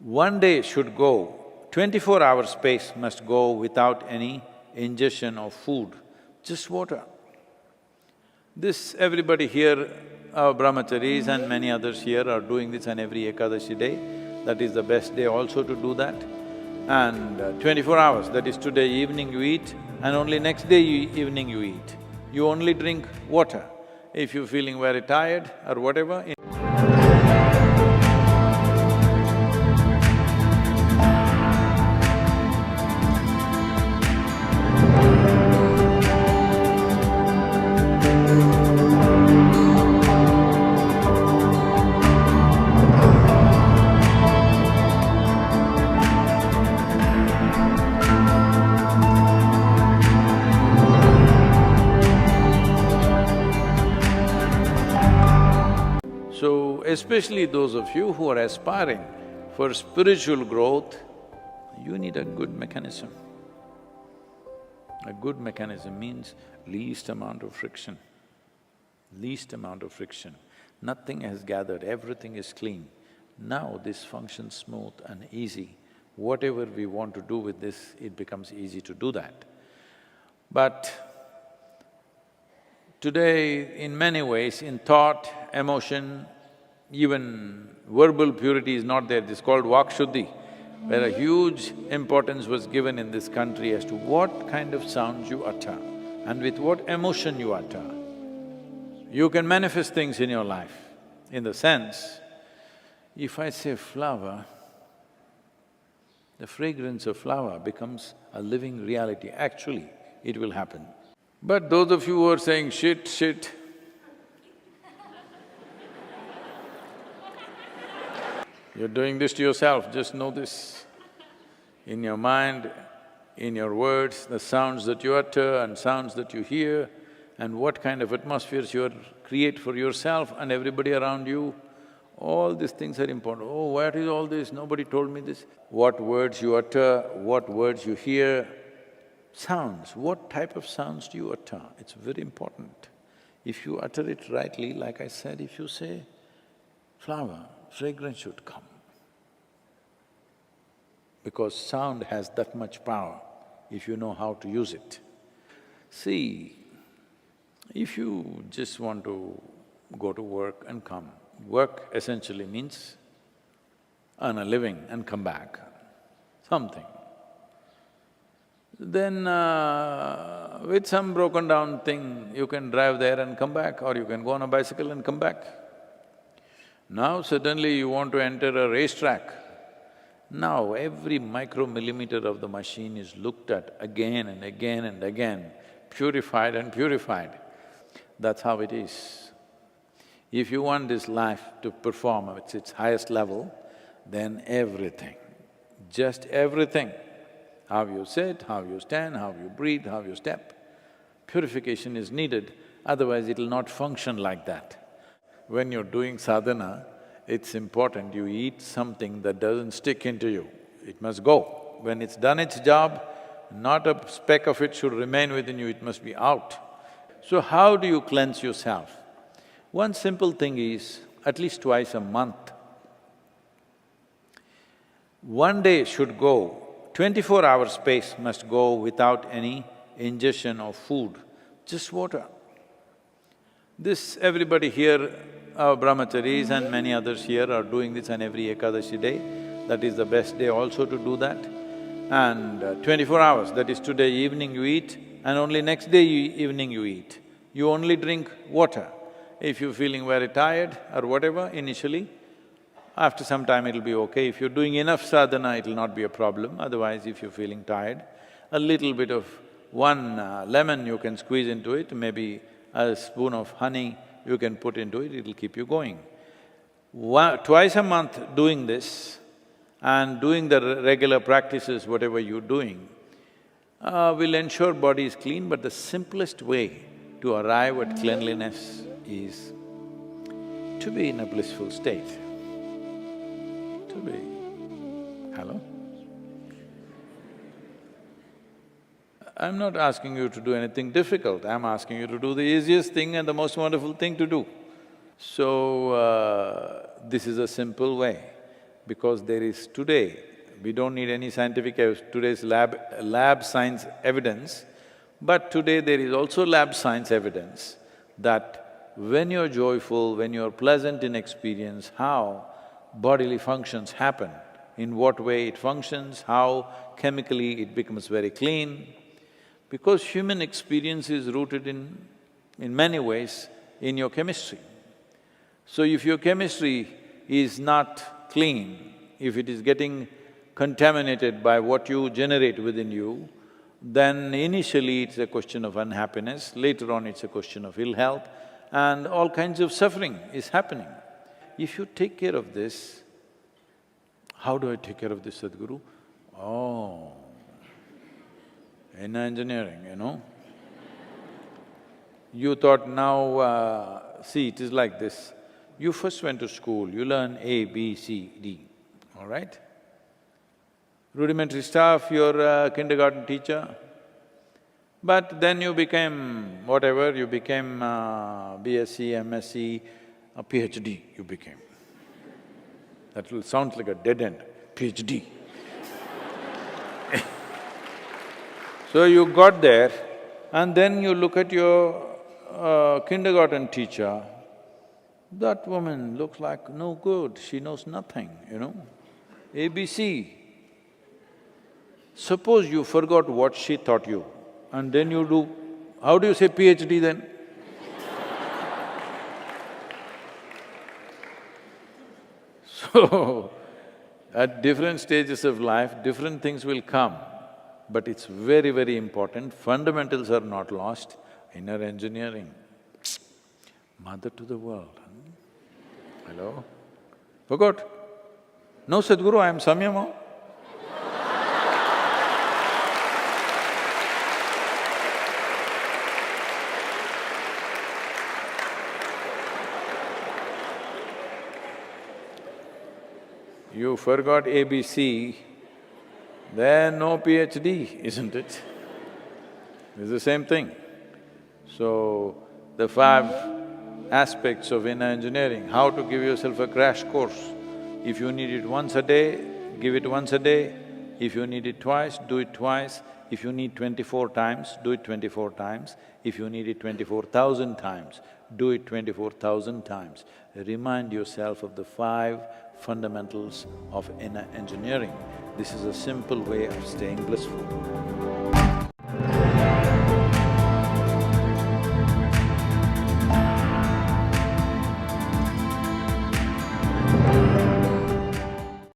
One day should go, 24-hour space must go without any ingestion of food, just water. This everybody here, our brahmacharis and many others here are doing this on every Ekadashi day. That is the best day also to do that. And 24 hours, that is today evening you eat and only next day evening you eat. You only drink water. If you're feeling very tired or whatever, especially those of you who are aspiring for spiritual growth, you need a good mechanism. A good mechanism means least amount of friction, least amount of friction. Nothing has gathered, everything is clean. Now this functions smooth and easy. Whatever we want to do with this, it becomes easy to do that. But today, in many ways, in thought, emotion, even verbal purity is not there, this is called Vak-Shuddhi, where a huge importance was given in this country as to what kind of sounds you utter and with what emotion you utter. You can manifest things in your life, in the sense, if I say flower, the fragrance of flower becomes a living reality. Actually, it will happen. But those of you who are saying shit, shit, you're doing this to yourself, just know this. In your mind, in your words, the sounds that you utter and sounds that you hear and what kind of atmospheres you create for yourself and everybody around you, all these things are important. Oh, what is all this? Nobody told me this. What words you utter, what words you hear, sounds, what type of sounds do you utter? It's very important. If you utter it rightly, like I said, if you say flower, fragrance should come. Because sound has that much power if you know how to use it. See, if you just want to go to work and come, work essentially means earn a living and come back, something. Then with some broken down thing, you can drive there and come back, or you can go on a bicycle and come back. Now suddenly you want to enter a racetrack. Now every micromillimeter of the machine is looked at again and again and again, purified and purified. That's how it is. If you want this life to perform at its highest level, then everything, just everything, how you sit, how you stand, how you breathe, how you step, purification is needed, otherwise it'll not function like that. When you're doing sadhana, it's important you eat something that doesn't stick into you. It must go. When it's done its job, not a speck of it should remain within you, it must be out. So how do you cleanse yourself? One simple thing is, at least twice a month, one day should go, 24-hour space must go without any ingestion of food, just water. This everybody here, our brahmacharis and many others here are doing this on every Ekadashi day. That is the best day also to do that. And 24 hours, that is today evening you eat and only next day evening you eat. You only drink water. If you're feeling very tired or whatever initially, after some time it'll be okay. If you're doing enough sadhana, it'll not be a problem. Otherwise, if you're feeling tired, a little bit of one lemon you can squeeze into it, maybe a spoon of honey you can put into it, it'll keep you going. Twice a month doing this and doing the regular practices, whatever you're doing, will ensure body is clean, but the simplest way to arrive at cleanliness is to be in a blissful state, to be… Hello? I'm not asking you to do anything difficult, I'm asking you to do the easiest thing and the most wonderful thing to do. So, this is a simple way. because there is today, we don't need any scientific today's lab science evidence, but today there is also lab science evidence that when you're joyful, when you're pleasant in experience, how bodily functions happen, in what way it functions, how chemically it becomes very clean. Because human experience is rooted in many ways in your chemistry. So if your chemistry is not clean, if it is getting contaminated by what you generate within you, then initially it's a question of unhappiness, later on it's a question of ill health, and all kinds of suffering is happening. If you take care of this, how do I take care of this, Sadhguru? Oh, in engineering, you know. You thought now, see, it is like this. You first went to school, you learn A, B, C, D, all right? Rudimentary stuff, you're a kindergarten teacher. But then you became whatever, you became BSc, MSc, a PhD you became. That will sound like a dead end, PhD. So you got there, and then you look at your kindergarten teacher, that woman looks like no good, she knows nothing, you know, ABC. Suppose you forgot what she taught you, and then you do… how do you say PhD then? So, at different stages of life, different things will come, but it's very, very important, fundamentals are not lost. Inner engineering, mother to the world, huh? Hello? Forgot? No, Sadhguru, I am Samyama. You forgot ABC, then no PhD, isn't it? It's the same thing. So, the 5 aspects of inner engineering, how to give yourself a crash course. If you need it once a day, give it once a day. If you need it twice, do it twice. If you need 24 times, do it 24 times. If you need it 24,000 times, do it 24,000 times. Remind yourself of the 5 fundamentals of inner engineering. This is a simple way of staying blissful.